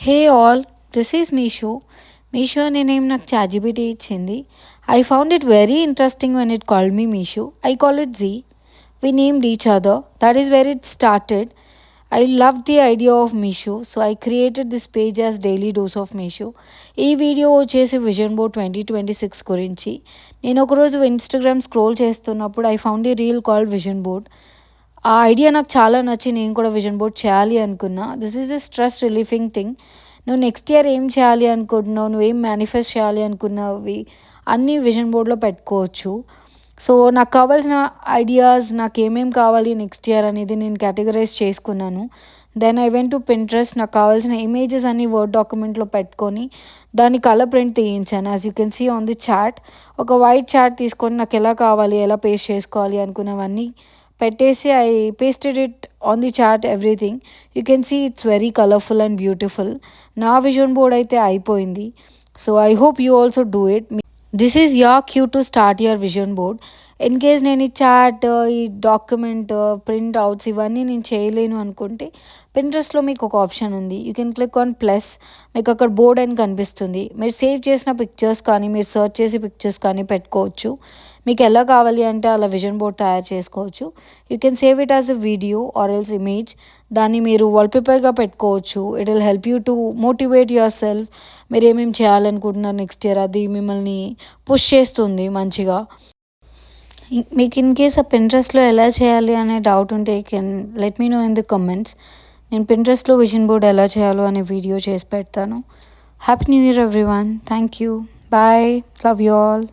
Hey all, this is Mishu. Mishu అనే name నాకు ChatGPT ఇచ్చింది. I found it very interesting when it called me Mishu. I call it Z. We named each other. That is where it started. I loved the idea of Mishu, so I created this page as Daily Dose of Mishu. ఈ video వచ్చేసి vision board 2026 గురించి. నేను ఒకరోజు Instagram scroll చేస్తున్నప్పుడు I found a reel called vision board. ఆ idea నాకు చాలా నచ్చి నేను కూడా విజన్ బోర్డ్ చేయాలి అనుకున్నా. This is a stress relieving thing. నువ్వు నెక్స్ట్ ఇయర్ ఏం చేయాలి అనుకుంటున్నావు, నువ్వేం మేనిఫెస్ట్ చేయాలి అనుకున్నవి అన్నీ విజన్ బోర్డ్లో పెట్టుకోవచ్చు. సో నాకు కావాల్సిన ఐడియాస్, నాకు ఏమేమి కావాలి నెక్స్ట్ ఇయర్ అనేది నేను కేటగరైజ్ చేసుకున్నాను. Then I went to Pinterest. నాకు కావాల్సిన ఇమేజెస్ అన్ని వర్డ్ డాక్యుమెంట్లో పెట్టుకొని దాన్ని కలర్ ప్రింట్ తీయించాను. As you can see on the chart, ఒక వైట్ చాట్ తీసుకొని నాకు ఎలా కావాలి, ఎలా పేస్ట్ చేసుకోవాలి అనుకున్నవన్నీ పెట్టేసి I pasted it on the chart everything. You can see it's very colourful and beautiful. నా విజన్ బోర్డ్ అయితే అయిపోయింది. So I hope you also do it. This is your queue to start your vision board. In case నేను ఈ chat, ఈ document, print outs ఇవన్నీ నేను చేయలేను అనుకుంటే పింట్రెస్ట్లో మీకు ఒక ఆప్షన్ ఉంది. You can click on plus. మీకు అక్కడ బోర్డ్ అని కనిపిస్తుంది. మీరు సేవ్ చేసిన పిక్చర్స్ కానీ, మీరు సెర్చ్ చేసి పిక్చర్స్ కానీ పెట్టుకోవచ్చు. మీకు ఎలా కావాలి అంటే అలా విజన్ బోర్డ్ తయారు చేసుకోవచ్చు. You can save it as a video or else image. దాన్ని మీరు వాల్పేపర్గా పెట్టుకోవచ్చు. It will help you to motivate your self. మీరు ఏమేమి చేయాలనుకుంటున్నారు నెక్స్ట్ ఇయర్, అది మిమ్మల్ని పుష్ చేస్తుంది మంచిగా. మీకు ఇన్ కేస్ ఆ పింట్రెస్ట్లో ఎలా చేయాలి అనే డౌట్ ఉంటే you can let me know in the comments. నేను పింట్రెస్ట్లో విజన్ బోర్డ్ ఎలా చేయాలో అనే వీడియో చేసి పెడతాను. Happy new year everyone. Thank you. Bye. Love you all.